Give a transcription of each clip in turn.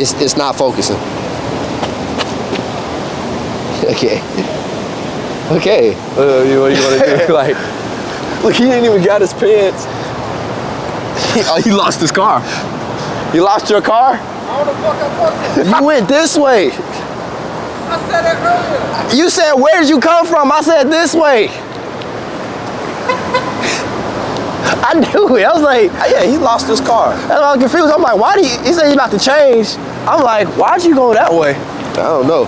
It's not focusing. Okay. Okay. What do you want to do? Like, look, he ain't even got his pants. He lost his car. You lost your car? How the fuck I fucking? You went this way. I said that earlier. You said, where did you come from? I said this way. I knew it. I was like, yeah, he lost his car. That's why I was confused. I'm like, why did he said he's about to change. I'm like, why'd you go that way? I don't know.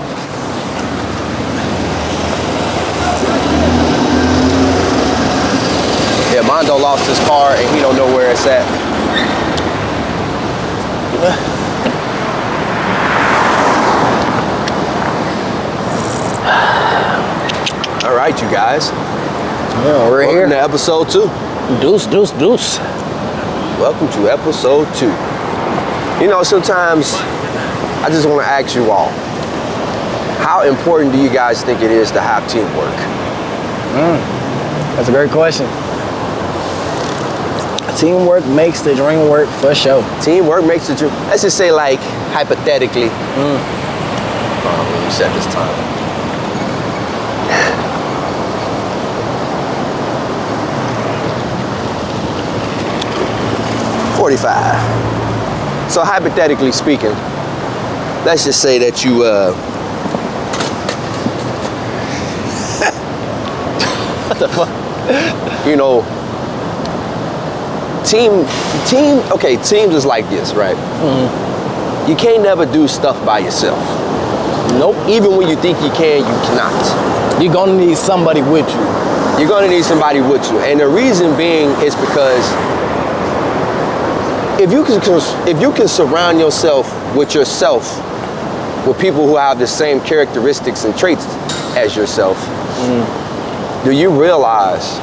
Yeah, Mondo lost his car and he don't know where it's at. All right, you guys. Yeah, we're here. Welcome to episode 2. Deuce. Welcome to episode 2. You know, sometimes I just want to ask you all, how important do you guys think it is to have teamwork? That's a great question. Teamwork makes the dream work for sure. Teamwork makes the dream. Let's just say, like, hypothetically. Let me set this time. So hypothetically speaking, let's just say that you what the fuck? You know, teams is like this, right? You can't never do stuff by yourself. Nope. Even when you think you can, you cannot. You're gonna need somebody with you. You're gonna need somebody with you. And the reason being is because if you can surround yourself with people who have the same characteristics and traits as yourself, do you realize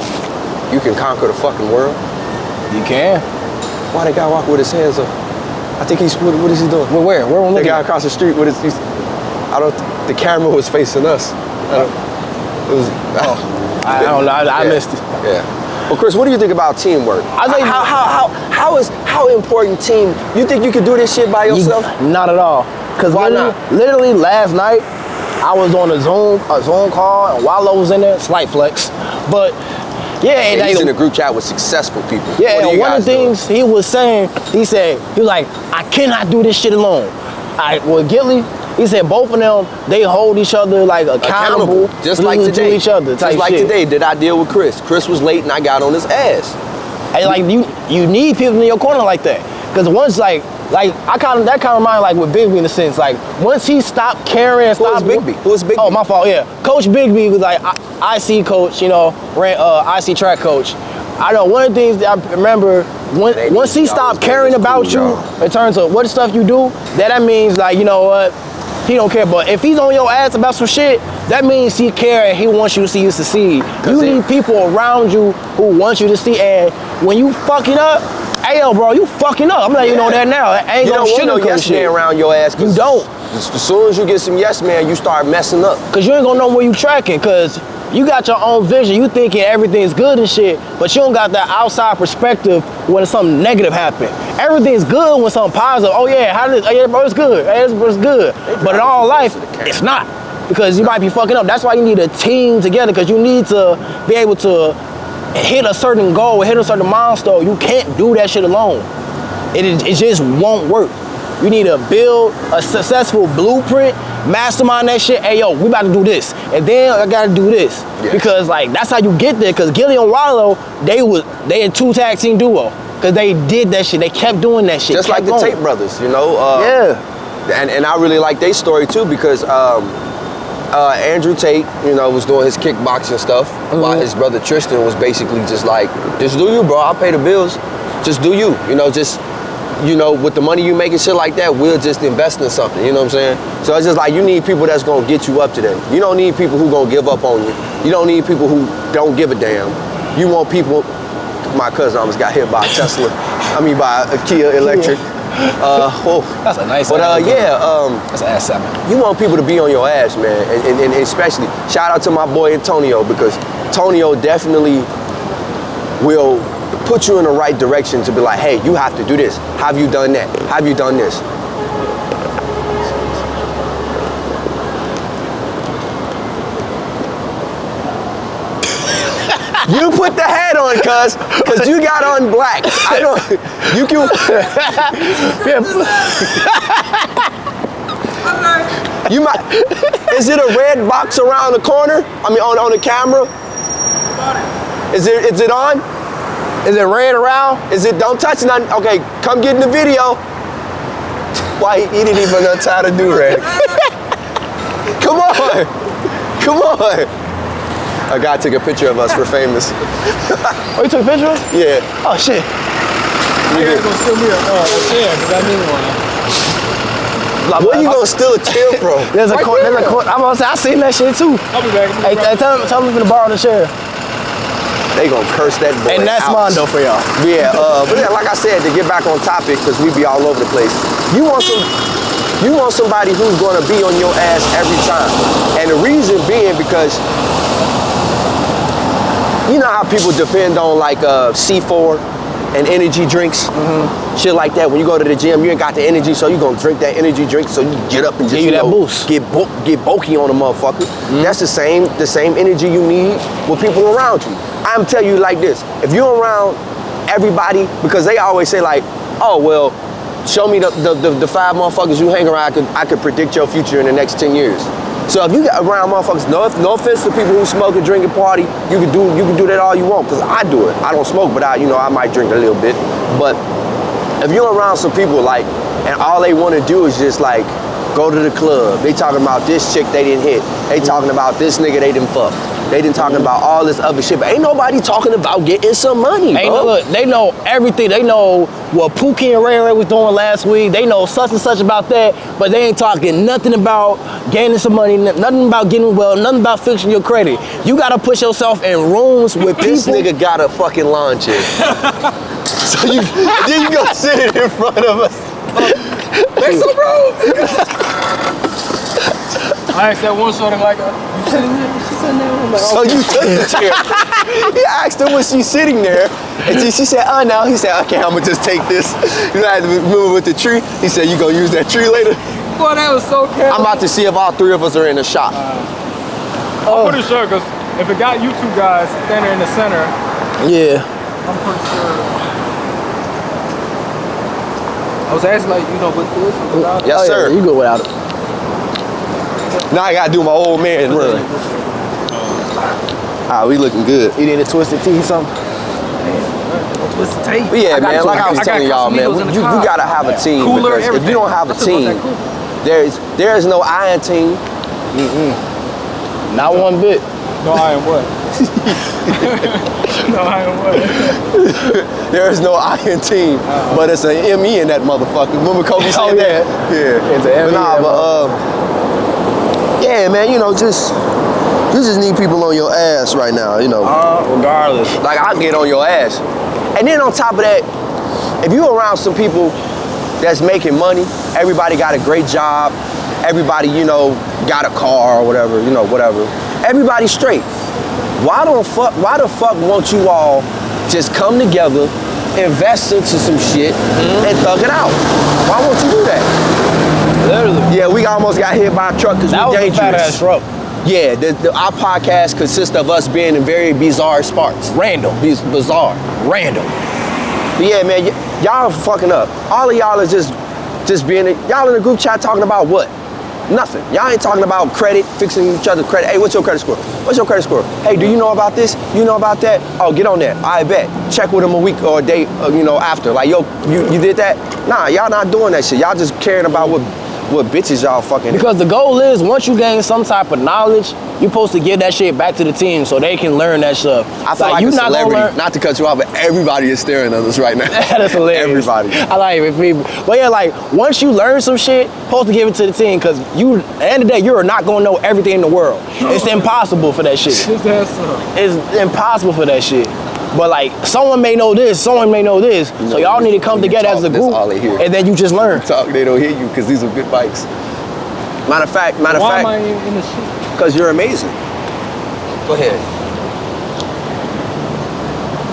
you can conquer the fucking world? You can. Why that guy walking with his hands up? I think what is he doing? Well, where? Where am I The looking guy at? across the street with his, the camera was facing us. I don't know, I missed it. Yeah. Well, Chris, what do you think about teamwork? I think how important team? You think you could do this shit by yourself? Not at all. Cause Why not? Literally last night, I was on a Zoom call, and Wallow was in there, slight flex, but yeah, he's in a group chat with successful people. Yeah, and one of the things he was saying, he was like, I cannot do this shit alone. With Gilly, he said both of them, they hold each other like accountable just like today. To each other. Just like today, did I deal with Chris? Chris was late and I got on his ass. And like you need people in your corner like that, because once that kind of reminds like with Bigby in a sense, like once he stopped caring, Who was Bigby? Oh, my fault. Yeah, Coach Bigby was like IC coach, you know, ran IC track coach. I know one of the things that I remember once he stopped caring about you in terms of what stuff you do, that means like, you know what, he don't care. But if he's on your ass about some shit, that means he cares and he wants you to see you succeed. You need people around you who want you to see. And when you fucking up, hey yo, bro, you fucking up. I'm letting you know that now. I ain't gonna sugarcoat yes shit. man around your ass. You don't. As soon as you get some yes man, you start messing up. Cause you ain't gonna know where you tracking. Cause you got your own vision. You thinking everything's good and shit, but you don't got that outside perspective when something negative happen. Everything's good when something positive. Oh yeah, bro, it's good. Hey, it's good. But in all life, it's not. Because you might be fucking up. That's why you need a team together, because you need to be able to hit a certain goal, hit a certain milestone. You can't do that shit alone. It just won't work. You need to build a successful blueprint, mastermind that shit. Hey yo, we about to do this, and then I gotta do this. Yes. Because like that's how you get there. Because Gilly and Wallow, they had 2 tag team duo. Because they did that shit. They kept doing that shit. Just like the Tate brothers, you know. Yeah. And I really like their story too, because Andrew Tate, you know, was doing his kickboxing stuff, while his brother Tristan was basically just like, just do you, bro. I'll pay the bills. Just do you. You know, just, you know, with the money you make and shit like that, we'll just invest in something. You know what I'm saying? So it's just like, you need people that's gonna get you up today. You don't need people who gonna give up on you. You don't need people who don't give a damn. You want people. My cousin almost got hit by a Tesla. By a Kia Electric. That's a nice. But that's an S7. You want people to be on your ass, man, and especially shout out to my boy Antonio, because Antonio definitely will put you in the right direction to be like, hey, you have to do this. Have you done that? Have you done this? You put the hat on, cuz you got on black. I don't. You can. You might. Is it a red box around the corner? I mean, on the camera. Is it on? Is it red around? Is it? Don't touch nothing. Okay, come get in the video. Why he didn't even untie the do-rag? Come on, come on. A guy took a picture of us. We're famous. Oh, you took a picture? Yeah. Oh shit. I gotta go steal me a chair because I need one. Where you gonna steal a chair from? There's a court. I'm gonna say I seen that shit too. I'll be back. Hey, tell me to borrow the chair. They gonna curse that boy And that's out. mine though for y'all. Yeah, but yeah, like I said, to get back on topic, because we be all over the place. You want somebody who's gonna be on your ass every time. And the reason being because you know how people depend on like C4 and energy drinks, shit like that. When you go to the gym, you ain't got the energy, so you gonna drink that energy drink, so you get up and just Give you that boost. get bulky on a motherfucker. That's the same energy you need with people around you. I'm telling you like this: if you're around everybody, because they always say like, oh well, show me the 5 motherfuckers you hang around, I could predict your future in the next 10 years. So if you got around motherfuckers, no offense to people who smoke and drink and party, you can do that all you want, because I do it. I don't smoke, but I might drink a little bit. But if you're around some people like, and all they want to do is just like go to the club, they talking about this chick they didn't hit, they talking about this nigga they didn't fuck, they didn't talking about all this other shit, but ain't nobody talking about getting some money, bro. Look, they know everything. They know what Pookie and Ray Ray was doing last week. They know such and such about that, but they ain't talking nothing about gaining some money, nothing about getting well, nothing about fixing your credit. You gotta put yourself in rooms with people. This nigga got a fucking lawn chair. So then you go sit it in front of us. That's so bro. I asked that one shorty like, you sitting there? She's sitting there. I'm like, So you took the chair. He asked her was she sitting there, and she said, no. He said, okay, I'm gonna just take this. You know, I had to move with the tree. He said, you gonna use that tree later? boy, that was so careful. I'm about to see if all 3 of us are in the shop. I'm pretty sure, because if it got you 2 guys standing in the center, Yeah. I'm pretty sure. I was asking, like, with this or without it? Yes, sir. Yeah, you go without it. Now I gotta do my old man run. We looking good. You need a Twisted Tea something? What's the tape? But yeah, man, like I was I got telling y'all, man, Casamigos in the you car. gotta have a team, Cooler, because if everything. you don't have a I took out team, that cooler. there is no iron team. Not one bit. No, I am what? No, I am what? There is no iron team, but it's an ME in that motherfucker. Remember Kobe said that? Yeah. It's an ME. Yeah, man, you just need people on your ass right now, Regardless. Like, I get on your ass. And then on top of that, if you around some people that's making money, everybody got a great job, everybody, got a car or whatever, whatever. Everybody's straight. Why the fuck won't you all just come together, invest into some shit, and thug it out? Why won't you do that? Literally. Yeah, we almost got hit by a truck because That we're was a fat ass dangerous. truck. Yeah, our podcast consists of us being in very bizarre spots. Random. Bizarre. Random. But yeah, man, y'all fucking up. All of y'all are just being, y'all in the group chat talking about what? Nothing. Y'all ain't talking about credit, fixing each other's credit. Hey, what's your credit score? What's your credit score? Hey, do you know about this? You know about that? Oh, get on that. I bet. Check with them a week or a day, after. Like, yo, you did that? Nah, y'all not doing that shit. Y'all just caring about what bitches y'all fucking. Because the goal is, once you gain some type of knowledge, you're supposed to give that shit back to the team so they can learn that stuff. I feel like you a not gonna celebrity, learn. not to cut you off, but everybody is staring at us right now. That's hilarious. Everybody. I like it, people. But yeah, like, once you learn some shit, supposed to give it to the team, because at the end of the day, you're not gonna know everything in the world. It's impossible for that shit. His ass up. It's impossible for that shit. But like, someone may know this, someone may know this, so y'all need to come together as a That's group, all they hear. and then you just learn. Talk, they don't hear you because these are good bikes. Matter of fact, Why am I in the shit? because you're amazing. Go ahead.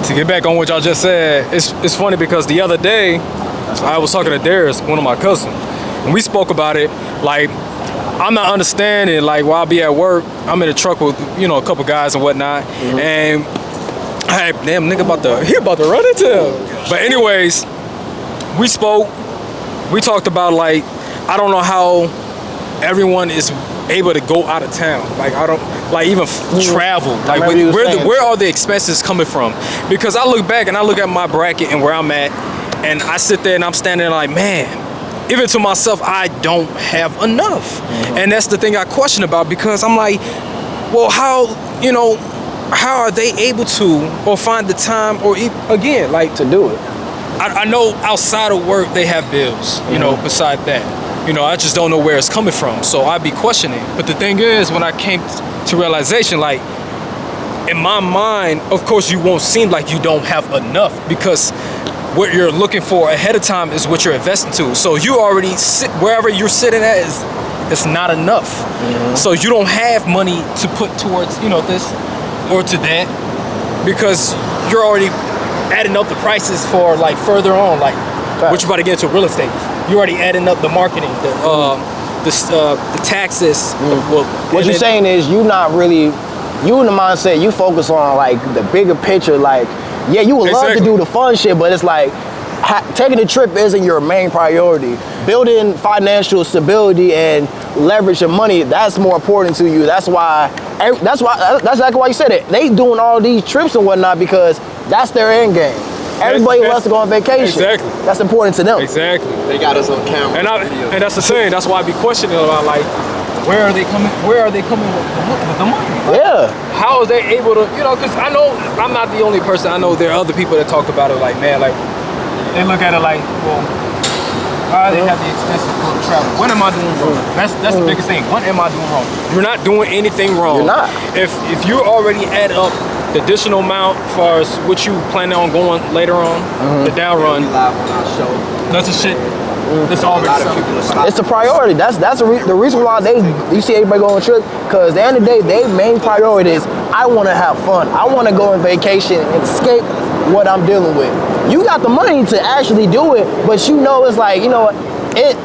To get back on what y'all just said, it's funny because the other day I was talking to Darius, one of my cousins, and we spoke about it. Like, I'm not understanding, like, while I be at work, I'm in a truck with a couple guys and whatnot, and Hey, damn nigga he about to run into him. But anyways, we spoke. We talked about like, I don't know how everyone is able to go out of town. Like I don't like even travel. Like where are the expenses coming from? Because I look back and I look at my bracket and where I'm at, and I sit there and I'm standing there like, man, even to myself, I don't have enough. And that's the thing I question about, because I'm like, well, how are they able to or find the time or again like to do it? I know outside of work they have bills, you know, beside that. I just don't know where it's coming from. So I'd be questioning. But the thing is, when I came to realization, like, in my mind, of course, you won't seem like you don't have enough, because what you're looking for ahead of time is what you're investing to. So you already sit wherever you're sitting at it's not enough. So you don't have money to put towards, this or to that, because you're already adding up the prices for like further on, like what you about to get into real estate. You're already adding up the marketing, the taxes. What you're saying is you in the mindset, you focus on like the bigger picture. Like, yeah, you would love to do the fun shit, but it's like taking a trip isn't your main priority. Building financial stability and leverage your money, that's more important to you. That's exactly why you said it. They doing all these trips and whatnot because that's their end game. Everybody wants to go on vacation. Exactly. That's important to them. Exactly. They got us on camera. And that's the thing. That's why I be questioning about like, where are they coming with the money? Like, yeah. How are they able to, because I know I'm not the only person. I know there are other people that talk about it like, man, like, they look at it like, well, they have the expenses for travel. What am I doing wrong? That's the biggest thing. What am I doing wrong? You're not doing anything wrong. You're not. If you already add up the additional amount as far as what you planning on going later on, the down run, Live on our show. that's the shit. That's already something. It's a priority. That's the reason why you see everybody go on a trip, because at the end of the day, their main priority is, I want to have fun. I want to go on vacation and escape what I'm dealing with. You got the money to actually do it, but it's like,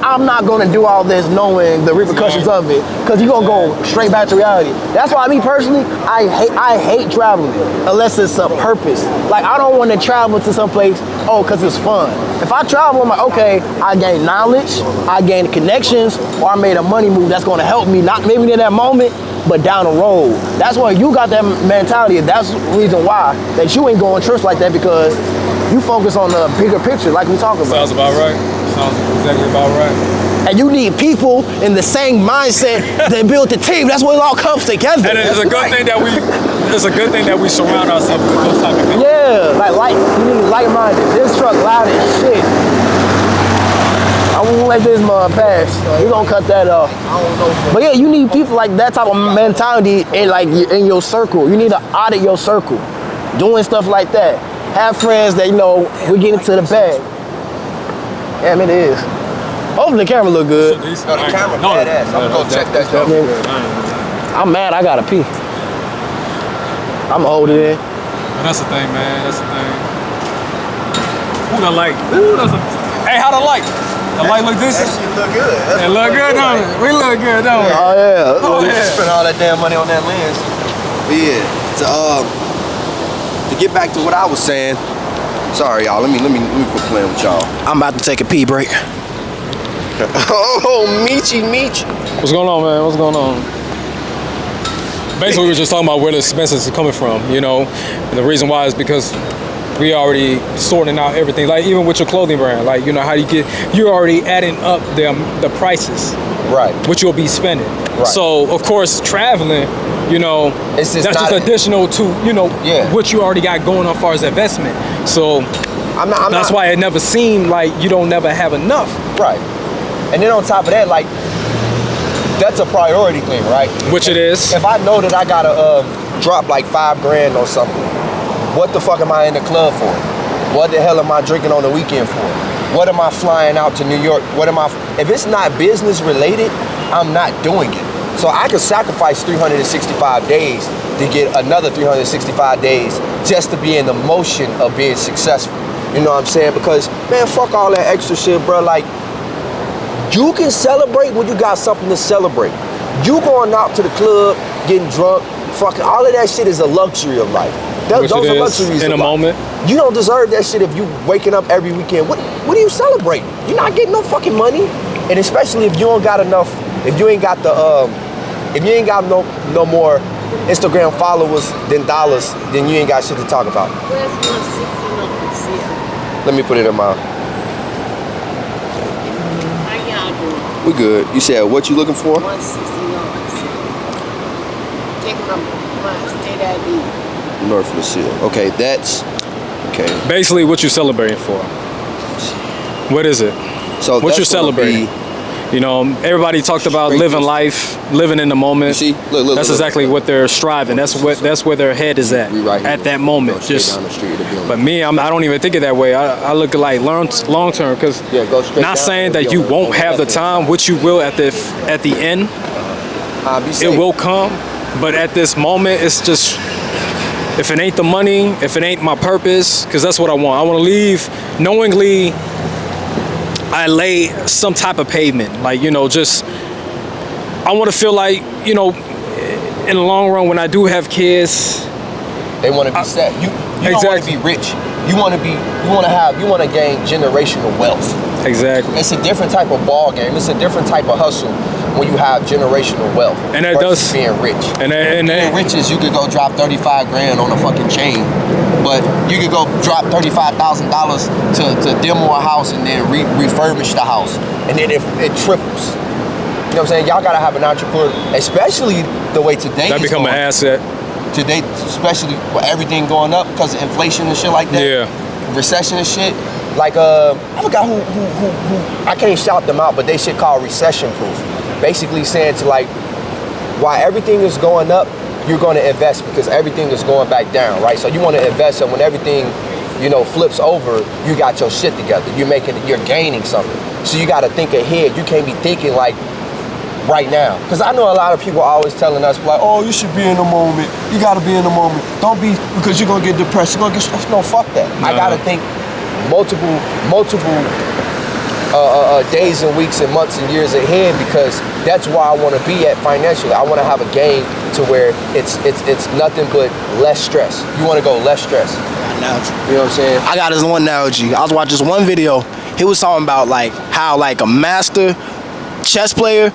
I'm not going to do all this knowing the repercussions of it, because you're going to go straight back to reality. That's why me personally, I hate traveling unless it's a purpose. Like, I don't want to travel to some place, because it's fun. If I travel, I'm like, okay, I gain knowledge, I gain connections, or I made a money move that's going to help me, not maybe in that moment, but down the road. That's why you got that mentality. That's the reason why that you ain't going trips like that, because you focus on the bigger picture, like we talking about. Sounds about right. Sounds exactly about right. And you need people in the same mindset that build the team. That's what it all comes together. And it's a good thing that we surround ourselves with those type of people. Yeah, you need like-minded. This truck loud as shit. I won't let this mud pass. We're gonna cut that off. I don't know. But yeah, you need people like that type of mentality in your circle. You need to audit your circle. Doing stuff like that. Have friends that, we get into the bag. Yeah, I mean, it is. Hopefully the camera look good. No, the camera badass. I'm gonna go check that out. I'm mad, I gotta pee. I'm gonna hold it in. But that's the thing, man. That's the thing. Ooh, the light. Hey, how the light? The light look this? That shit look good. It look good, don't it? We look good, don't we? Oh yeah. Oh, yeah. Spent all that damn money on that lens. But yeah, to get back to what I was saying. Sorry, y'all. Let me quit playing with y'all. I'm about to take a pee break. Oh, Michi. What's going on, man? What's going on? Basically, we were just talking about where the expenses are coming from, and the reason why is because we already sorting out everything. Like even with your clothing brand, like how you're already adding up the prices, right? Which you'll be spending. Right. So of course, traveling, it's that's just additional to what you already got going on as far as investment. So that's why it never seemed like you don't never have enough. Right. And then on top of that, like, that's a priority thing, right? Which it is. If I know that I gotta drop like $5,000 on something, what the fuck am I in the club for? What the hell am I drinking on the weekend for? What am I flying out to New York? If it's not business related, I'm not doing it. So I could sacrifice 365 days to get another 365 days just to be in the motion of being successful. You know what I'm saying? Because, man, fuck all that extra shit, bro. Like, you can celebrate when you got something to celebrate. You going out to the club, getting drunk, fucking, all of that shit is a luxury of life. Which those it are is, luxuries in a life. moment. You don't deserve that shit if you waking up every weekend. What are you celebrating? You're not getting no fucking money, and especially if you don't got enough. If you ain't got if you ain't got no more Instagram followers than dollars, then you ain't got shit to talk about. Where's 160? Let me put it in my. How y'all doing? We good. You said what you looking for? 160. Take my state ID. North Lucille. Okay, that's okay. Basically, what you celebrating for? What is it? So What that's you're gonna celebrating? be- You know, everybody talked about Straight living to- life, living in the moment. You see? Look, That's look. exactly what they're striving. That's where their head is at We right here. at that moment. Go straight Just, down the street, it'll be on but the- me, I don't even think of that way. I look at like long term because Yeah, go straight not down, saying it'll that be you on the- won't on the have the left-hand time, side. which you will at the end. Be It safe. will come, but at this moment, it's just if it ain't the money, if it ain't my purpose, because that's what I want. I want to leave knowingly. I lay some type of pavement, like just. I want to feel like in the long run when I do have kids. They want to be set. You don't want to Exactly. be rich. You want to gain generational wealth. Exactly. It's a different type of ball game. It's a different type of hustle when you have generational wealth. And that versus does- being rich. And Being rich is you could go drop 35 grand on a fucking chain, but you could go drop $35,000 to demo a house and then refurbish the house, and then it triples. You know what I'm saying? Y'all gotta have an entrepreneur, especially the way today that is become going. an asset. Today, especially with everything going up because of inflation and shit like that. Yeah. Recession and shit. Like I forgot who I can't shout them out, but they shit called recession proof. Basically saying to like, while everything is going up, you're going to invest because everything is going back down, right? So you want to invest, and when everything, flips over, you got your shit together. You're gaining something. So you got to think ahead. You can't be thinking like right now. Because I know a lot of people always telling us like, oh, you should be in the moment. You got to be in the moment. Don't be, because you're going to get depressed. You're going to get, no, fuck that. I got to think multiple days and weeks and months and years ahead, because that's where I want to be at financially. I want to have a game to where it's nothing but less stress. You want to go less stress. Analogy. You know what I'm saying? I got this one analogy. I was watching this one video. He was talking about like how like a master chess player,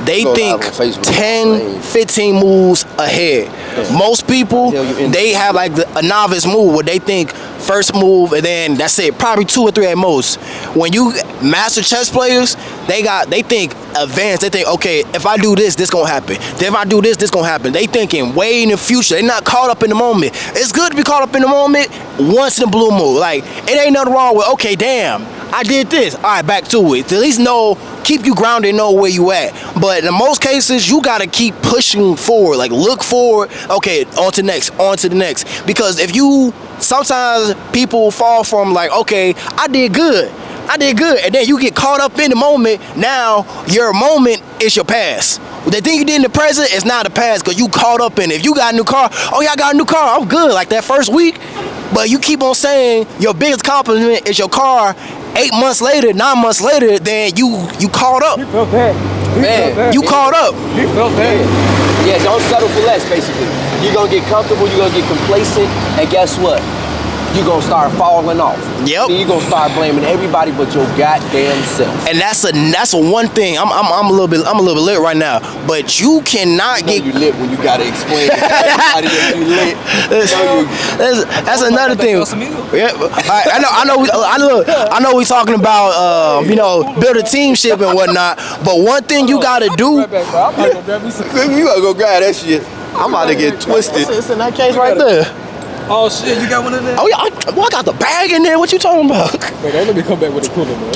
they Go think live on Facebook. 10, 15 moves ahead. Most people, they have like a novice move where they think first move and then that's it. Probably 2 or 3 at most. When you master chess players, they think advanced. They think, okay, if I do this, this gonna happen. Then if I do this, this gonna happen. They thinking way in the future. They not caught up in the moment. It's good to be caught up in the moment once in a blue moon. Like, it ain't nothing wrong with, okay, damn, I did this. All right, back to it. To at least keep you grounded and know where you at. But in most cases, you gotta keep pushing forward. Like, look forward. Okay, on to the next. Because sometimes people fall from like, okay, I did good. And then you get caught up in the moment. Now, your moment is your past. The thing you did in the present is not the past because you caught up in it. If you got a new car, oh yeah, I got a new car, I'm good. Like that first week. But you keep on saying your biggest compliment is your car. 8 months later, 9 months later, then you caught up. He felt that. Man, You caught up. He felt that. Yeah, don't settle for less, basically. You're going to get comfortable, you're going to get complacent, and guess what? You're going to start falling off. Yep. Then you're going to start blaming everybody but your goddamn self. And that's a one thing. I'm a little bit lit right now. But you cannot get. You lit when you got to explain to everybody that you lit. That's another thing. Yeah, I know we talking about build a team ship and whatnot. But one thing you gotta do. I'm gonna grab me some. You got to go grab that shit. I'm about to get twisted. It's in that case right there. Oh shit, you got one of them? Oh yeah, I got the bag in there. What you talking about? Man, don't let me come back with a cooler, man.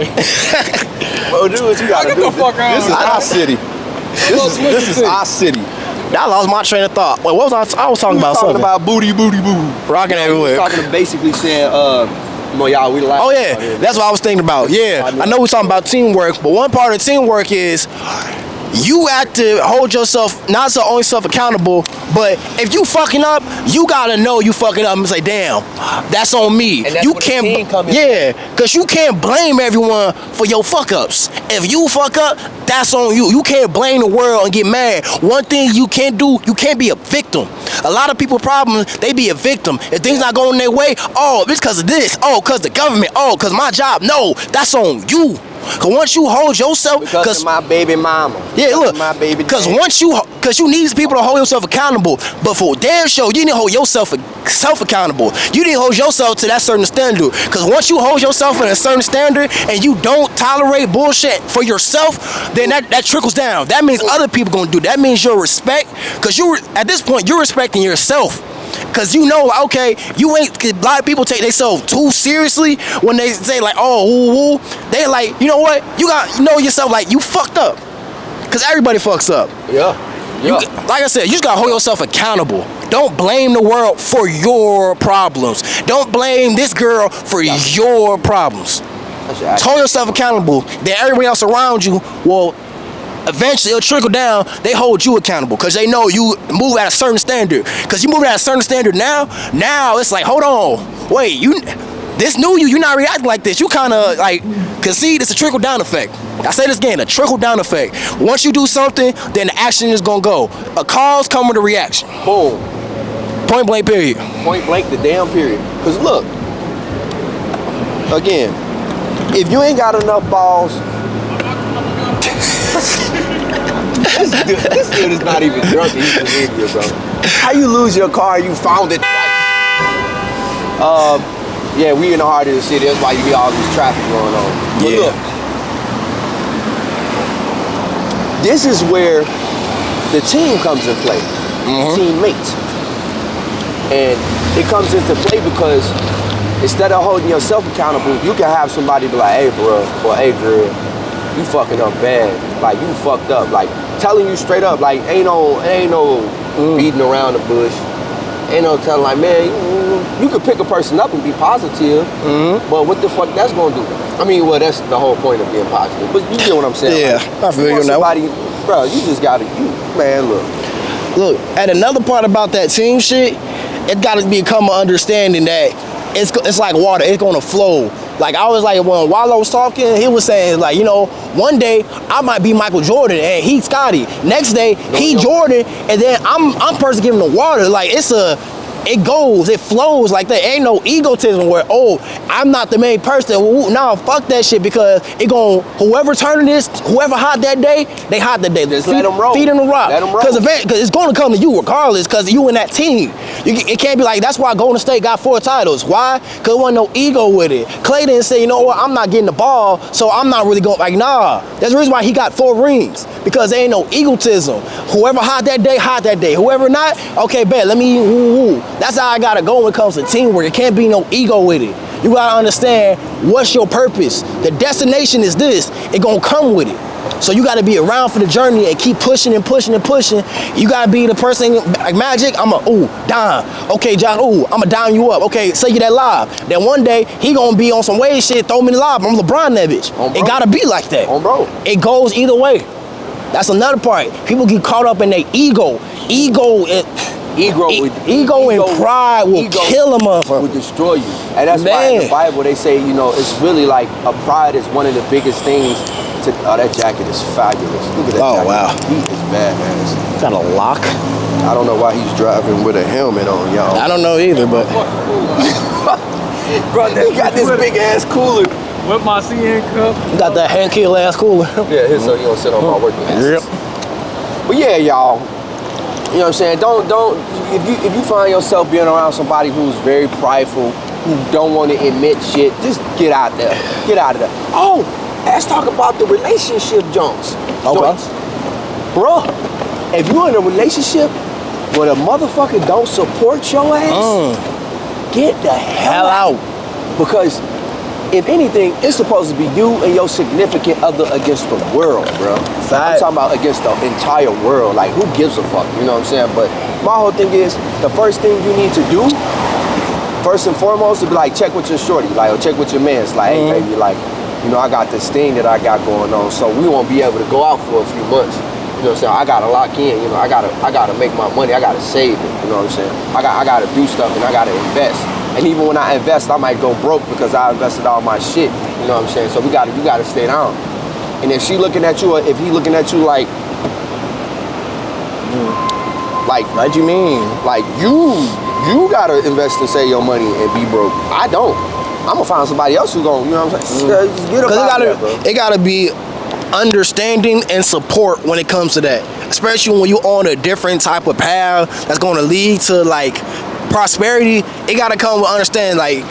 Well, do what you got to Get do. the fuck out. This is our city. This is our city. I lost my train of thought. Wait, what was I was talking about Talking something. about booty. Rocking We're everywhere. talking basically saying, y'all, we like. Oh yeah, that's what I was thinking about. Yeah, I know we're talking about teamwork, but one part of teamwork is you have to hold yourself, not so only self accountable, but if you fucking up, you gotta know you fucking up and say, damn, that's on me. And that's you where the team come in. yeah, cause you can't blame everyone for your fuck ups. If you fuck up, that's on you. You can't blame the world and get mad. One thing you can't do, you can't be a victim. A lot of people problems, they be a victim. If things not going their way, oh, it's cause of this. Oh, cause the government. Oh, cause my job. No, that's on you. Cause once you hold yourself, Because of my baby mama. yeah, Because look, of my baby cause daddy. cause you need people to hold yourself accountable. But for damn sure, you need to hold yourself accountable. You need to hold yourself to that certain standard. Cause once you hold yourself in a certain standard and you don't tolerate bullshit for yourself, then that trickles down. That means other people gonna do. That means your respect. Cause you at this point you're respecting yourself. Cause you know, okay, you ain't. Cause a lot of people take themselves too seriously when they say like, oh, woo, woo. They like, you know what? You got know yourself like you fucked up. Cause everybody fucks up. Yeah. You, Yeah. like I said, you just gotta hold yourself accountable. Don't blame the world for your problems. Don't blame this girl for your problems. Just hold yourself accountable. Then everybody else around you will eventually it'll trickle down. They hold you accountable because they know you move at a certain standard. Because you move at a certain standard now it's like, hold on, wait, this new you're not reacting like this. You kind of like, cause see, it's a trickle down effect. I say this again, a trickle down effect. Once you do something, then the action is gonna go. A cause come with a reaction. Boom. Point blank, period. Point blank, the damn period. Because look, again, if you ain't got enough balls, this dude is not even drunk. He's an idiot, bro. How you lose your car? You found it twice. Yeah, we in the heart of the city. That's why you get all this traffic going on. But Yeah. look, this is where the team comes in play. Teammates. And it comes into play because instead of holding yourself accountable, you can have somebody be like, hey, bro, or hey, girl, you fucking up bad. Like, you fucked up. Like, telling you straight up, like, ain't no beating around the bush. Ain't no telling, like, man, you could pick a person up and be positive, but what the fuck that's gonna do? I mean, well, that's the whole point of being positive. But you get what I'm saying? Yeah, like, I feel you want now. somebody, bro, you just gotta, man, look. Look, and another part about that team shit, it gotta become an understanding that it's like water, it's gonna flow. Like I was like, when Wallo was talking, he was saying like, you know, one day I might be Michael Jordan and he's Scotty. Next day he Jordan, and then I'm person giving the water. Like it goes, it flows like that. Ain't no egotism where, oh, I'm not the main person. No, fuck that shit, because it gon' whoever turning this, whoever hot that day, they hot that day. Just let them roll. Feed them the rock. Let them roll. Because it's going to come to you regardless, because you in that team. It can't be like, that's why Golden State got 4 titles. Why? Because there wasn't no ego with it. Clay didn't say, you know what, I'm not getting the ball, so I'm not really going, like, nah. That's the reason why he got 4 rings, because there ain't no egotism. Whoever hot that day, hot that day. Whoever not, okay, bet, let me woo. That's how I gotta go when it comes to teamwork. It can't be no ego with it. You gotta understand what's your purpose. The destination is this. It gonna come with it. So you gotta be around for the journey and keep pushing and pushing and pushing. You gotta be the person like Magic. Down. Okay, John. I'ma down you up. Okay, say you that live. Then one day he gonna be on some Wade shit. Throw me the live. I'm LeBron that bitch. It gotta be like that. Bro. It goes either way. That's another part. People get caught up in their ego. Ego and pride will kill a motherfucker. Will destroy you. And that's why in the Bible they say, you know, it's really like a pride is one of the biggest things to, oh, that jacket is fabulous. Look at that jacket. Wow. He is badass. Got a lock? I don't know why he's driving with a helmet on, y'all. I don't know either, but Bro, they got this big ass cooler. With my CN cup. you got that hand kill ass cooler. Yeah, here, so you don't sit on my working ass. Yep. But yeah, y'all. You know what I'm saying? Don't if you find yourself being around somebody who's very prideful, who don't want to admit shit, just get out there. Get out of there. Oh, let's talk about the relationship joints. Okay. Bruh, if you're in a relationship where a motherfucker don't support your ass, get the hell out. Because if anything, it's supposed to be you and your significant other against the world, bro. I'm talking about against the entire world. Like, who gives a fuck? You know what I'm saying? But my whole thing is, the first thing you need to do, first and foremost, to be like, check with your shorty, like, or check with your man. It's like, hey, baby, like, you know, I got this thing that I got going on, so we won't be able to go out for a few months. You know what I'm saying? I gotta lock in. You know, I gotta make my money. I gotta save it. You know what I'm saying? I gotta do stuff and I gotta invest. And even when I invest, I might go broke because I invested all my shit. You know what I'm saying? So you gotta stay down. And if she looking at you, or if he looking at you like What you mean? like you gotta invest to save your money and be broke. I don't. I'm gonna find somebody else who's gonna, you know what I'm saying? Just get up out of there, bro. It gotta be understanding and support when it comes to that. Especially when you on a different type of path that's gonna lead to like prosperity. It gotta come with understanding, like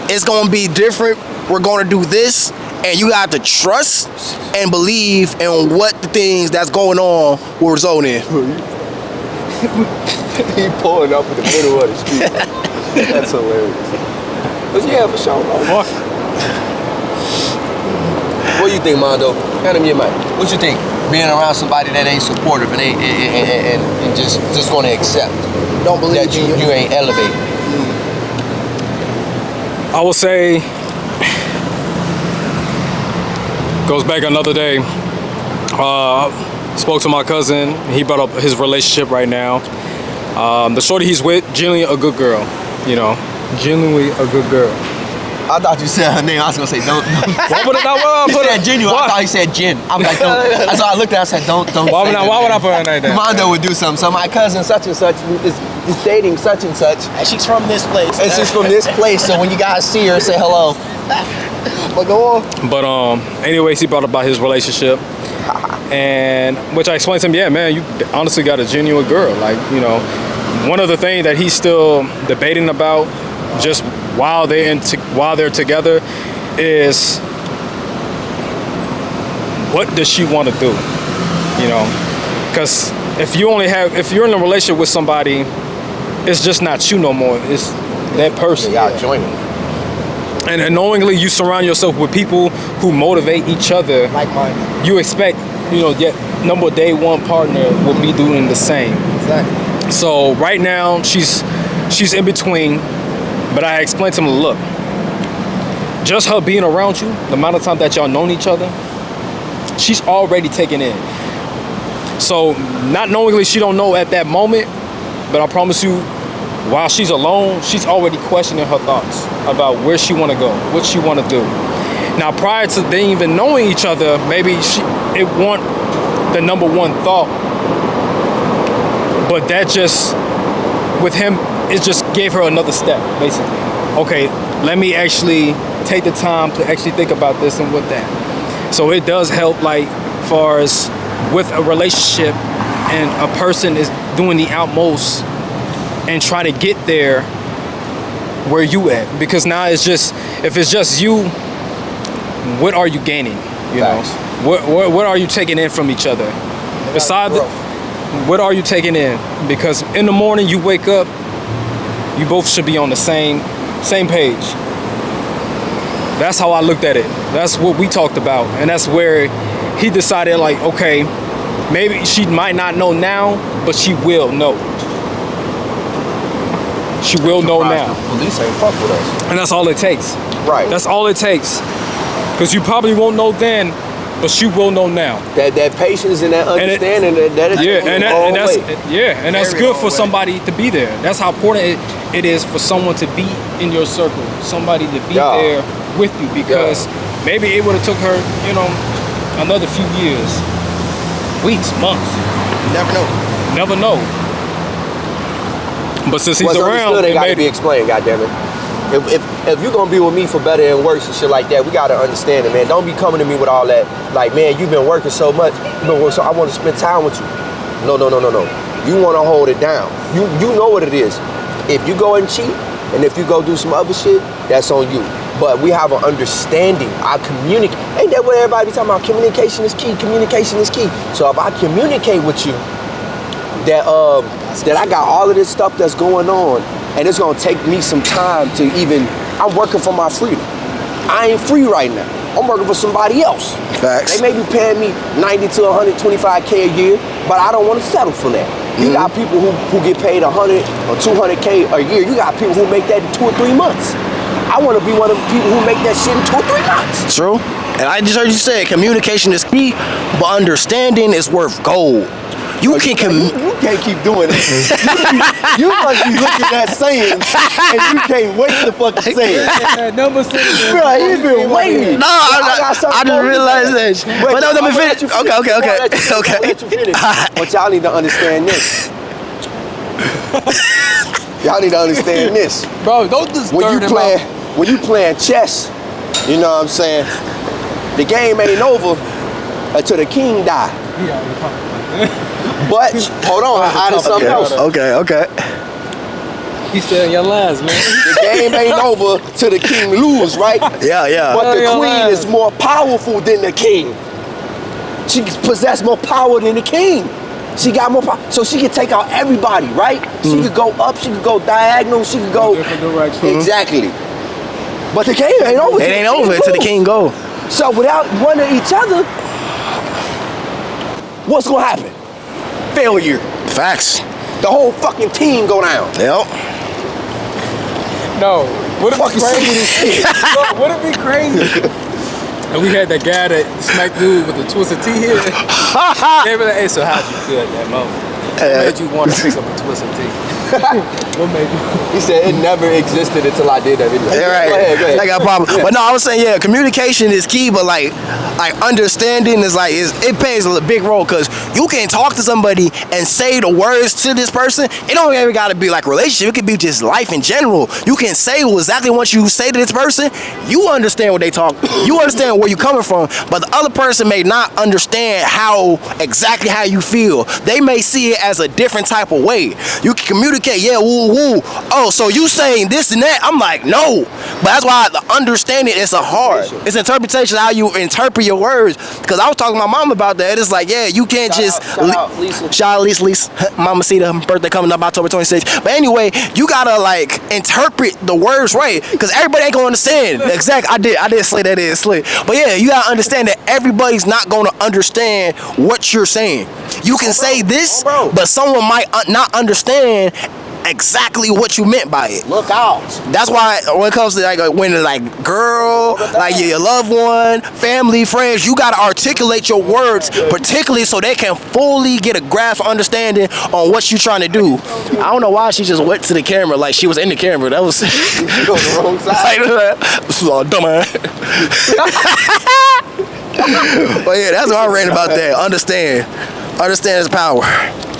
it's gonna be different. We're gonna do this, and you got to trust and believe in what the things that's going on will result in. He pulling up in the middle of the street. That's hilarious. But yeah, for sure. Bro. What do you think, Mondo? Hand him your mic. What you think? Being around somebody that ain't supportive and ain't and just gonna accept. Don't believe that you ain't elevated. I will say, goes back another day. Spoke to my cousin. He brought up his relationship right now. The shorty he's with, genuinely a good girl. You know, genuinely a good girl. I thought you said her name. I was gonna say don't. Why would I He said genuine. I thought he said Jen. I'm like, don't. That's why I looked at. I said, don't. Why would I put her name there? Mondo would do something. So my cousin such and such is dating such and such, And she's from this place. and she's from this place. So when you guys see her, say hello. But go on. But anyways, he brought up about his relationship, and which I explained to him. Yeah, man, you honestly got a genuine girl. Like, you know, one of the things that he's still debating about, just while they're together, is what does she want to do? You know, because if you're in a relationship with somebody, it's just not you no more. It's that person. You gotta join them. And unknowingly, you surround yourself with people who motivate each other. Like mine. You expect, you know, yet number day one partner will be doing the same. Exactly. So right now, she's in between. But I explained to him, look, just her being around you, the amount of time that y'all known each other, she's already taken in. So not knowingly, she don't know at that moment, but I promise you, while she's alone, she's already questioning her thoughts about where she want to go, what she want to do. Now, prior to them even knowing each other, maybe it wasn't the number one thought, but that just, with him, it just gave her another step, basically. Okay, let me actually take the time to actually think about this and with that. So it does help, like, far as with a relationship and a person is doing the utmost and trying to get there where you at. Because now it's just, if it's just you, what are you gaining? You Facts. know, what are you taking in from each other? Besides, what are you taking in? Because in the morning you wake up, you both should be on the same page. That's how I looked at it. That's what we talked about. And that's where he decided, like, okay, maybe she might not know now, but she will know. She will know now. Police ain't fuck with us. And that's all it takes. Right. That's all it takes. Because you probably won't know then, but she will know now. That patience and that understanding, that is that's good for somebody to be there. That's how important it is for someone to be in your circle, somebody to be there with you, because maybe it would have took her, you know, another few years, weeks, months. Never know. But since he's around, it gotta be explained. Goddammit. If you're gonna be with me for better and worse and shit like that, we gotta understand it, man. Don't be coming to me with all that, like, man, you've been working so much, so I want to spend time with you. No. You want to hold it down. You know what it is. If you go and cheat, and if you go do some other shit, that's on you. But we have an understanding. I communicate. Ain't that what everybody be talking about? Communication is key. Communication is key. So if I communicate with you that I got all of this stuff that's going on, and it's gonna take me some time to I'm working for my freedom. I ain't free right now. I'm working for somebody else. Facts. They may be paying me 90 to 125K a year, but I don't want to settle for that. You got people who get paid 100 or 200K a year. You got people who make that in 2 or 3 months. I want to be one of the people who make that shit in 2 or 3 months. True. And I just heard you say communication is key, but understanding is worth gold. You can You can't keep doing it. you must be looking at sayings and you can't wait to fucking say it. Number 6. Bro, he been waiting. No, I didn't realize that. But no, let me finish. Okay. Let you finish. But y'all need to understand this. Y'all need to understand this. Bro, don't just When you playing chess, you know what I'm saying? The game ain't over until the king die. But hold on, I added something else. Okay. He's saying your last, man. The game ain't over till the king lose, right? Yeah. But the queen is more powerful than the king. She possesses more power than the king. She got more power, so she can take out everybody, right? She could go up, she could go diagonal, she could go different directions. Exactly. But the game ain't over. It ain't over until the king go. So without one of each other, what's gonna happen? Failure. Facts. The whole fucking team go down. Yep. No. Would it be Fucking crazy? this shit. Look, would it be crazy? And we had that guy that smacked dude with the twisted T here. They were like, hey, so how'd you feel at that moment? What made you want to pick up a twisted T? What made you? He said it never existed until I did that video. Yeah, right. Go ahead. I got a problem. But no, I was saying, yeah, communication is key, but like understanding is like, it plays a big role, because you can talk to somebody and say the words to this person. It don't even gotta be like relationship. It could be just life in general. You can say exactly what you say to this person. You understand what they talk. You understand where you're coming from, but the other person may not understand exactly how you feel. They may see it as a different type of way. You can communicate, yeah, woo woo. Oh, so you saying this and that? I'm like, no. But that's why the understanding is hard. It's interpretation, how you interpret your words. Because I was talking to my mom about that. It's like, yeah, you can't just. Shout out Lisa. Shout out Lisa. Mama Cita, her birthday coming up October 26th. But anyway, you gotta like interpret the words right, because everybody ain't gonna understand. Exactly. I did say that in slick. But yeah, you gotta understand that everybody's not gonna understand what you're saying. You can say this, but someone might not understand exactly what you meant by it. Look out. That's why when it comes to like when it's like girl, like your loved one, family, friends, you gotta articulate your words, particularly so they can fully get a grasp, understanding on what you're trying to do. I don't know why she just went to the camera like she was in the camera. That was You on the wrong side. this was all dumbass. But yeah, that's what I read about that. Understand is power.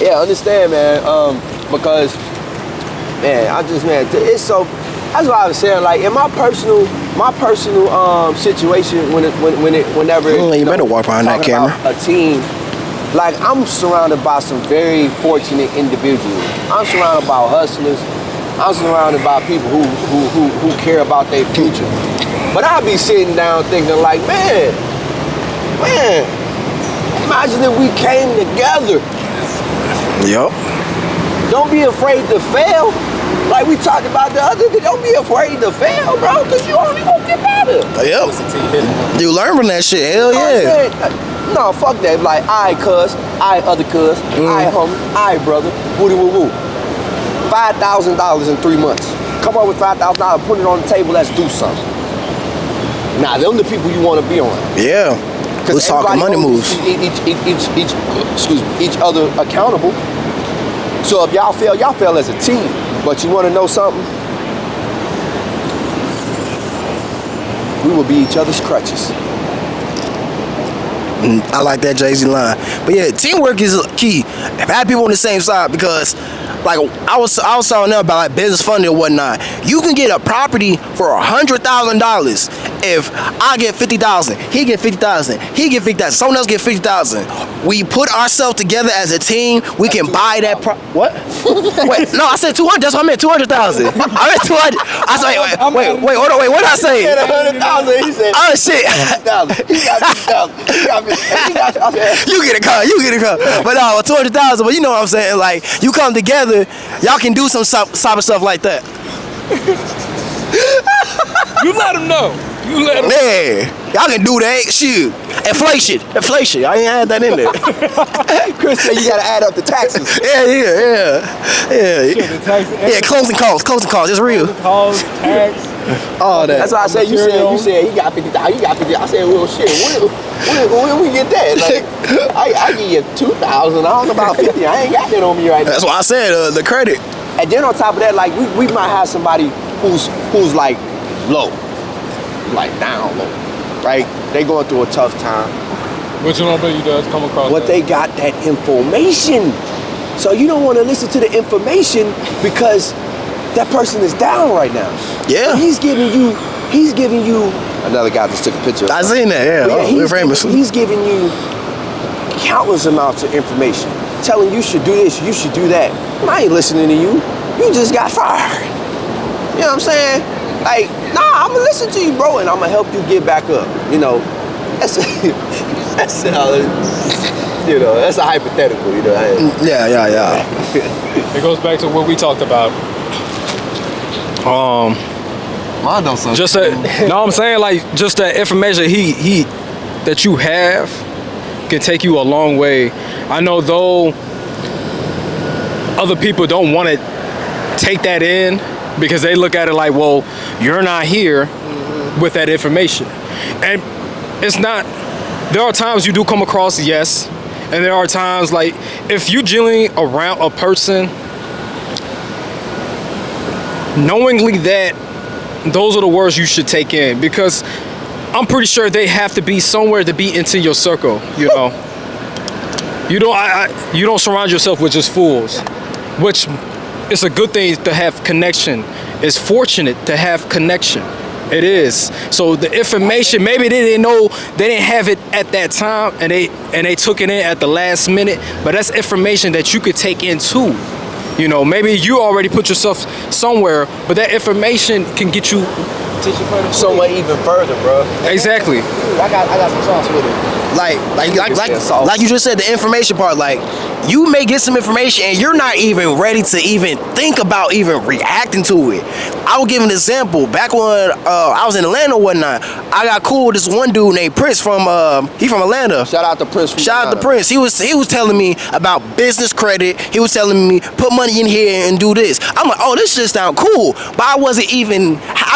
Yeah, understand, man. Because, man, it's so. That's what I was saying. Like in my personal situation, whenever You better walk behind that talking camera. about a team, like I'm surrounded by some very fortunate individuals. I'm surrounded by hustlers. I'm surrounded by people who care about their future. But I'll be sitting down thinking like, man, imagine if we came together. Yup. Don't be afraid to fail. Like we talked about the other day, don't be afraid to fail, bro, because you only gonna get better. Yep. You learn from that shit. Hell I'm yeah. saying, no, fuck that. Like, I cuz, I other cuz, I homie, I brother, woody woo woo. $5,000 in 3 months. Come up with $5,000, put it on the table, let's do something. Nah, them the people you want to be on. Yeah. Let's talk money moves. Each other accountable. So if y'all fail as a team. But you want to know something? We will be each other's crutches. I like that Jay-Z line. But yeah, teamwork is key. If I had people on the same side, because like I was talking about like business funding and whatnot. You can get a property for $100,000 if I get 50,000, he get 50,000, he get 50,000, someone else get 50,000. We put ourselves together as a team. We can buy that. What? Wait, no, I said 200. That's what I meant. 200,000. I meant 200. I said, wait, hold on, wait. What did I say? He said 100,000. He said, oh shit. 50,000. He got 50,000. He got 50,000. You get a car. But no, 200,000. But you know what I'm saying? Like, you come together, y'all can do some type of stuff like that. You let them know. You let them. Yeah, y'all can do that. Shoot, inflation. I ain't had that in there. Chris said you gotta add up the taxes. Yeah. The tax, Yeah, closing costs. It's real. Calls, tax. All that. That's why I said you said he got 50,000. He got 50. I said, well, shit. Where we get that? Like, I give you 2,000. I don't know about 50. I ain't got that on me right now. That's why I said the credit. And then on top of that, like we might have somebody who's like low, like down low, right? They going through a tough time. Which you don't think you does come across. But they got that information. So you don't want to listen to the information because that person is down right now. Yeah. So he's giving you another guy just took a picture. I seen that, yeah. But We're famous. He's giving you countless amounts of information, telling you should do this, you should do that. I ain't listening to you. You just got fired. You know what I'm saying? Like, nah, I'm gonna listen to you, bro, and I'm gonna help you get back up. You know, that's how you know, that's a hypothetical, you know. Yeah. It goes back to what we talked about. Mine don't sound Just that, no, I'm saying like just that information he that you have can take you a long way. I know though other people don't want to take that in because they look at it like, well, you're not here with that information. And it's not, there are times you do come across, yes, and there are times like if you're dealing around a person knowingly that those are the words you should take in, because I'm pretty sure they have to be somewhere to be into your circle, you know. You don't surround yourself with just fools, which is a good thing to have connection. It's fortunate to have connection. It is. So the information, maybe they didn't know, they didn't have it at that time, and they took it in at the last minute, but that's information that you could take in too. You know, maybe you already put yourself somewhere, but that information can get you somewhere even further, bro. exactly. I got some sauce with it. Like you just said, the information part, like you may get some information and you're not even ready to even think about even reacting to it. I will give an example. Back when I was in Atlanta one night, I got cool with this one dude named Prince from Atlanta. Shout out to Prince. Shout out to Prince. He was telling me about business credit. He was telling me put money in here and do this. I'm like, oh, this just sound cool. But I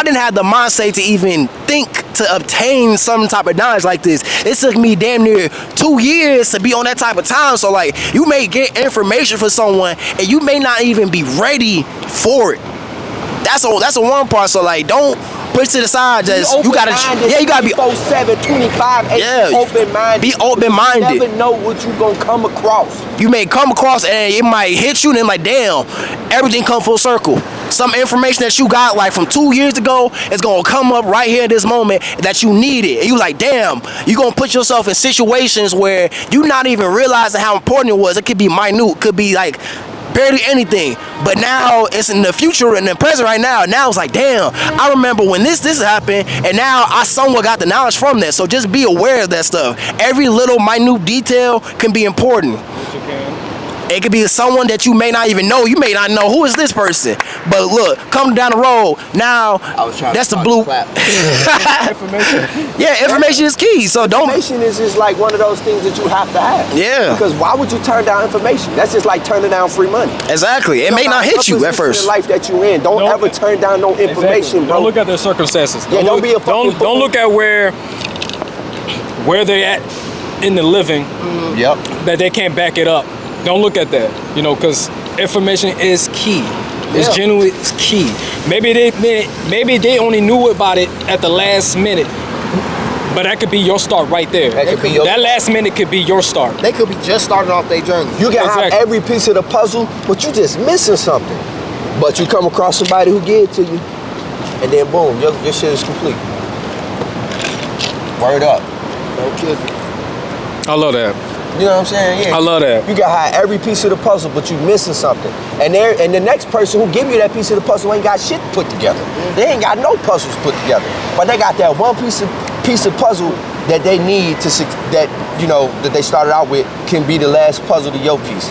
didn't have the mindset to even think to obtain some type of knowledge like this. It took me damn near 2 years to be on that type of time. So like, you may get information for someone and you may not even be ready for it. That's a one part. So like, don't push to the side. Just you gotta be 4-7, 25, 8, open-minded. Be open-minded. You never know what you gonna come across. You may come across and it might hit you and then like, damn, everything come full circle. Some information that you got like from 2 years ago is gonna come up right here in this moment that you need it. And you like, damn, you gonna put yourself in situations where you not even realizing how important it was. It could be minute, could be like barely anything, but now it's in the future and the present right now. Now it's like, damn, I remember when this happened, and now I somewhat got the knowledge from that. So just be aware of that stuff. Every little minute detail can be important. It could be someone that you may not even know. You may not know who is this person, but look, come down the road. Now that's the blue. Information. Yeah, information is key. So information is just like one of those things that you have to have. Yeah. Because why would you turn down information? That's just like turning down free money. Exactly. It may not hit you at first. The life that you in. Don't ever turn down no information, Exactly. bro. Don't look at their circumstances. Yeah, don't be a fucking Don't look at where they're at in the living. Yep. That they can't back it up. Don't look at that, you know, because information is key. It's genuinely key. Maybe they only knew about it at the last minute, but that could be your start right there. That last minute could be your start. They could be just starting off their journey. You can have every piece of the puzzle, but you just missing something. But you come across somebody who gave it to you, and then boom, your shit is complete. Word up. No kidding. I love that. You know what I'm saying? Yeah. I love that. You got have every piece of the puzzle, but you missing something. And the next person who give you that piece of the puzzle ain't got shit put together. They ain't got no puzzles put together. But they got that one piece of puzzle that they need that they started out with can be the last puzzle to your piece.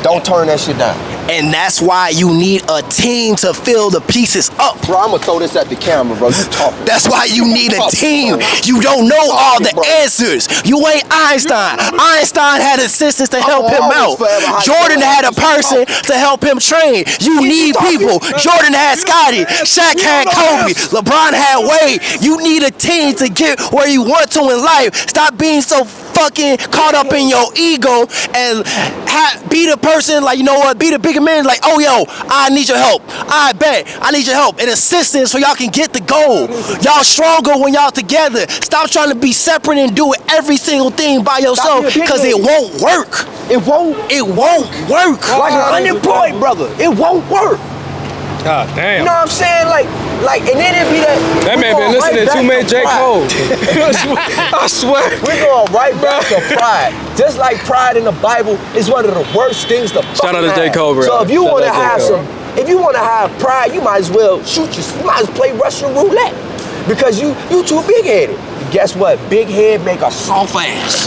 Don't turn that shit down. And that's why you need a team to fill the pieces up. Bro, I'm gonna throw this at the camera, bro. You talking. That's why you need a team. You don't know all the answers. You ain't Einstein. Einstein had assistants to help him out. Jordan had a person to help him train. You need people. Jordan had Scotty. Shaq had Kobe. LeBron had Wade. You need a team to get where you want to in life. Stop being so fucking caught up in your ego and be the person, like, you know what, be the bigger man, like, oh, yo, I need your help. I bet I need your help and assistance so y'all can get the goal. Y'all stronger when y'all together. Stop trying to be separate and do every single thing by yourself, because it won't work. It won't. It won't work. Like an unemployed brother. It won't work. God damn. You know what I'm saying? Like, and then it be That man been listening to too many J. Cole. I swear. We're going right back to pride. Just like pride in the Bible is one of the worst things to Shout out to J. have. Cole, bro. So if you Shout want to out to J. have Cole. if you want to have pride, you might as well you might as well play Russian roulette. Because you too big-headed. Guess what? Big head make a soft ass.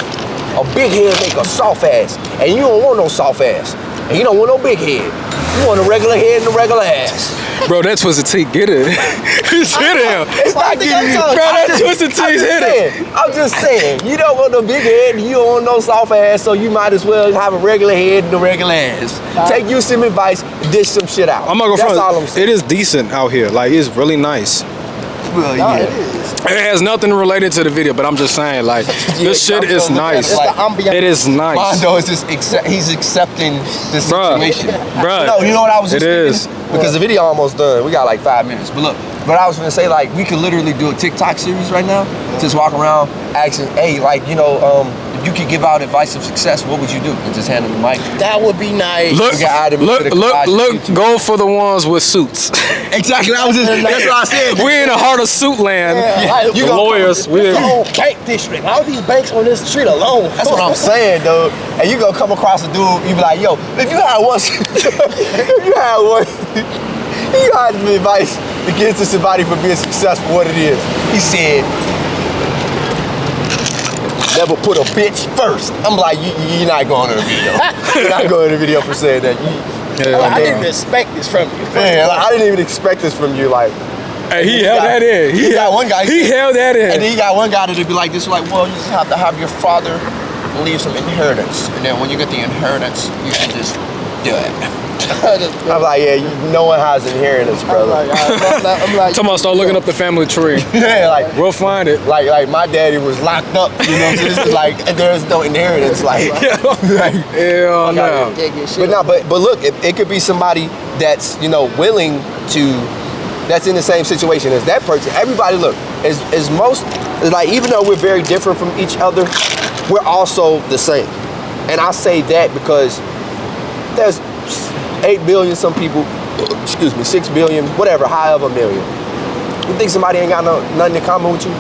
A big head make a soft ass. And you don't want no soft ass. And you don't want no big head. You want a regular head and a regular ass. Bro, that Twisted Tea, get it. He's hit him. It's not getting you. Bro, that Twisted Tea's hit him. I'm just saying, you don't want no big head, you don't want no soft ass, so you might as well have a regular head and a regular ass. Take you some advice, dish some shit out. I'm not gonna That's front. all I'm saying. It is decent out here. Like, it's really nice. Well, yeah. It has nothing related to the video, but I'm just saying, like, this shit is nice. It is nice. Mondo is just he's accepting the situation. Bruh. No, you know what I was just It is. thinking? Because the video almost done. We got like 5 minutes. But look, but I was gonna say, like, we could literally do a TikTok series right now. Just walk around asking, hey, like, you know, if you could give out advice of success, what would you do? And just hand them the mic. That would be nice. Look, go for the ones with suits. Exactly. That's what I said. We in the heart of suit land. Like, The lawyers. We This whole bank district. How are these banks on this street alone? That's what I'm saying, dude. And you gonna come across a dude, you be like, yo, if you had one, you had some advice to give to somebody for being successful, what it is. He said, never put a bitch first. I'm like, you're not going to the video. You're not going to the video for saying that. I didn't expect this from you. Man, like, I didn't even expect this from you. Like, Hey, he held that in. He got one guy. He held that in. And then you got one guy that'd be like this, like, well, you just have to have your father leave some inheritance. And then when you get the inheritance, you can just do it. I'm like, yeah, no one has inheritance, brother. I'm like, Talking about start looking up the family tree. Yeah, like, We'll find it. like my daddy was locked up, you know, so this is like, there's no inheritance, like, Hell no. but look, it could be somebody that's, you know, willing to, that's in the same situation as that person. Everybody, look, is most, like, even though we're very different from each other, we're also the same. And I say that because there's 8 billion some people, 6 billion, whatever, high of a million. You think somebody ain't got nothing in common with you?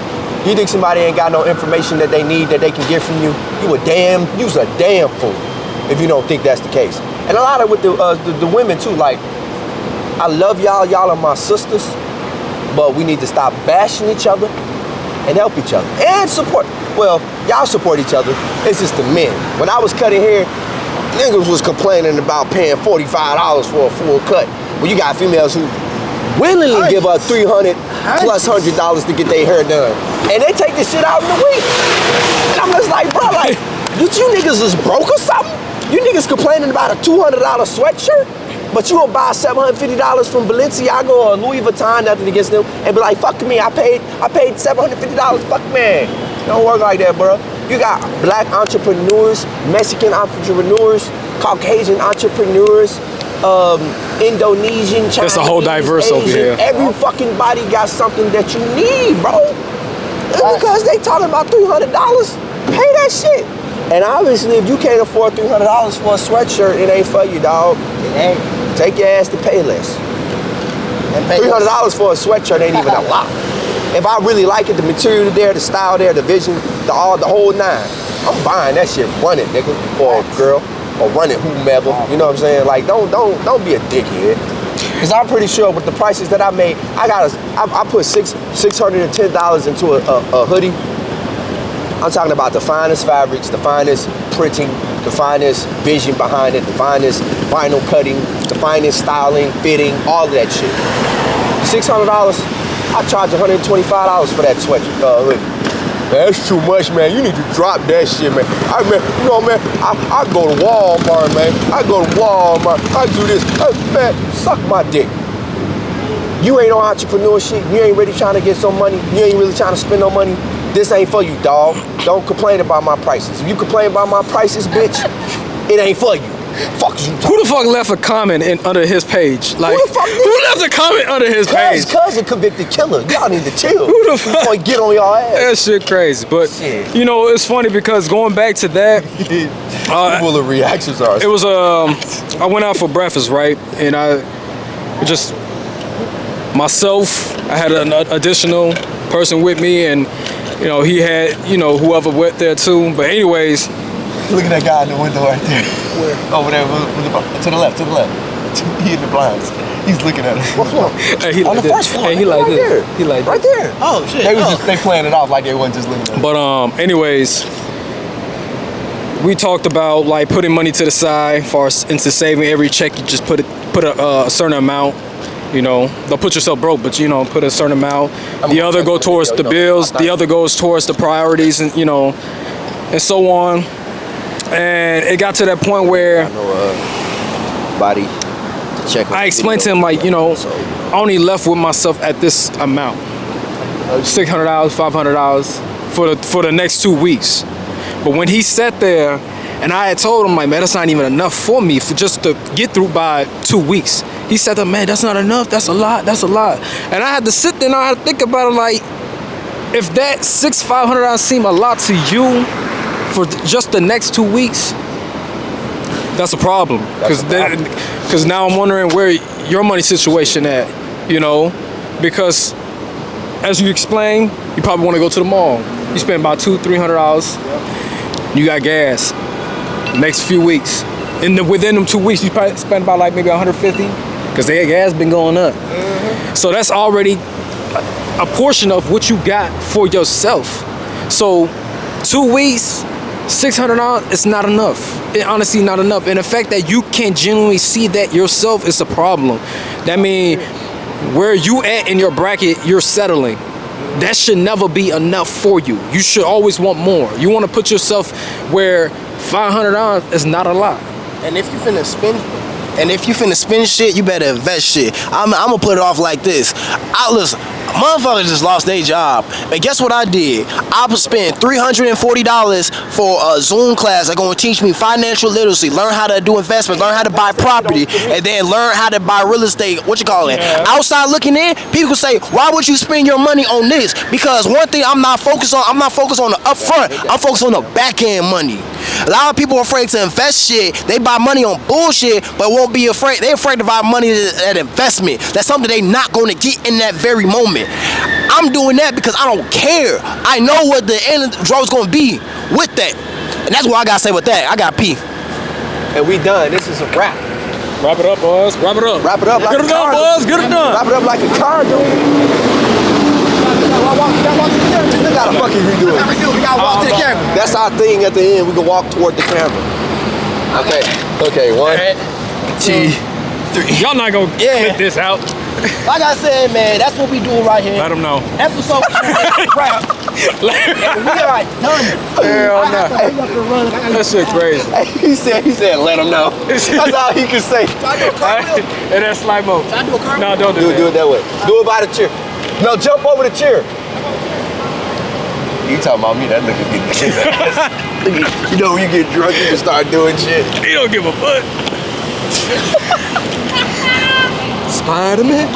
You think somebody ain't got no information that they need that they can get from you? You's a damn fool if you don't think that's the case. And a lot of with the women too, like, I love y'all are my sisters, but we need to stop bashing each other and help each other and support. Well, y'all support each other, it's just the men. When I was cutting hair, niggas was complaining about paying $45 for a full cut. Well, you got females who willingly give up $300 plus $100 to get their hair done. And they take this shit out in a week. And I'm just like, bro, like, you niggas is broke or something? You niggas complaining about a $200 sweatshirt, but you will buy $750 from Balenciaga or Louis Vuitton, nothing against them, and be like, fuck me, I paid $750, fuck man. It don't work like that, bro. You got black entrepreneurs, Mexican entrepreneurs, Caucasian entrepreneurs, Indonesian, Chinese, That's a whole diverse Asian. over here. Every fucking body got something that you need, bro. And because they talking about $300, pay that shit. And obviously, if you can't afford $300 for a sweatshirt, it ain't for you, dog. It ain't. Take your ass to Payless. $300 for a sweatshirt ain't even a lot. If I really like it, the material there, the style there, the vision, the whole nine, I'm buying that shit. Run it, nigga, or girl, or run it, whomever. You know what I'm saying? Like, don't be a dickhead. Cause I'm pretty sure with the prices that I made, I put $610 into a hoodie. I'm talking about the finest fabrics, the finest printing, the finest vision behind it, the finest vinyl cutting, the finest styling, fitting, all of that shit. $600, I charge $125 for that sweatshirt. Man, that's too much, man. You need to drop that shit, man. I go to Walmart, man. I do this. Man, suck my dick. You ain't on entrepreneurship. You ain't really trying to get some money. You ain't really trying to spend no money. This ain't for you, dog. Don't complain about my prices. If you complain about my prices, bitch, it ain't for you. Fuck you. Who the fuck left a comment under his page? Like, who left a comment under his page? Cousin convicted killer. Y'all need to chill. Who the fuck? Before you get on your ass. That shit crazy. But, Shit. you know, it's funny because going back to that, People of reactions are. it was, I went out for breakfast, right? And myself, I had an additional person with me, and, you know, he had, you know, whoever went there too. But anyways, Look at that guy in the window right there. Where? Over there, to the left. He in the blinds. He's looking at us. What's wrong? hey, he On like the this. first floor. Hey, he like right this. there. He like Right this. there. Oh shit. They playing it off like they wasn't just looking at us. But anyways, we talked about like putting money to the side, far as into saving. Every check, you just put a certain amount. You know, don't put yourself broke, but you know, put a certain amount. The other go towards the bills. The other goes towards the priorities, and you know, and so on. And it got to that point where Body to check. I explained to him like, you know, I only left with myself at this amount, $600, $500 for the next 2 weeks. But when he sat there, and I had told him like, man, that's not even enough for me for just to get through by 2 weeks. He said, man, that's not enough. That's a lot. And I had to sit there and I had to think about it like, if that $500 seem a lot to you for just the next 2 weeks, that's a problem. Because now I'm wondering where your money situation at, you know? Because as you explained, you probably want to go to the mall. You spend about $200-$300. You got gas. Next few weeks. Within them 2 weeks, you probably spend about like maybe $150 because their gas been going up. So that's already a portion of what you got for yourself. So 2 weeks, $600, it's not enough. It honestly not enough. And the fact that you can't genuinely see that yourself is a problem. That means where you at in your bracket, you're settling. That should never be enough for you. You should always want more. You want to put yourself where $500 is not a lot. And if you finna spend shit, you better invest shit. I'm gonna put it off like this. Listen, motherfuckers just lost their job. And guess what I did? I spent $340 for a Zoom class that's gonna teach me financial literacy, learn how to do investments, learn how to buy property, and then learn how to buy real estate. Outside looking in, people say, why would you spend your money on this? Because one thing I'm not focused on the upfront. I'm focused on the back end money. A lot of people are afraid to invest shit. They buy money on bullshit, but won't be afraid. They're afraid to buy money at investment. That's something they're not going to get in that very moment. I'm doing that because I don't care. I know what the end of the draw is going to be with that. And that's what I got to say with that. I got pee. And we done. This is a wrap. Wrap it up, boys. Wrap it up. Wrap it up like Get a it done, car. boys. Get it done. Wrap it up like a car, dude. We gotta fucking redo it. We got to walk to the camera. That's our thing at the end. We can walk toward the camera. Okay, 1, 2, 3. Y'all not gonna clip this out. Like I said, man, that's what we do right here. Let them know. Episode 2, wrap. We are done. Hell no. That shit crazy. He said, let him know. That's all he can say. And that's slide mode. Can I do a cartwheel? No, don't do Do that. it that way. Do it by the chair. No, jump over the chair. You talking about me? That nigga get his ass. You know when you get drunk, you can start doing shit. He don't give a fuck. Spider-Man.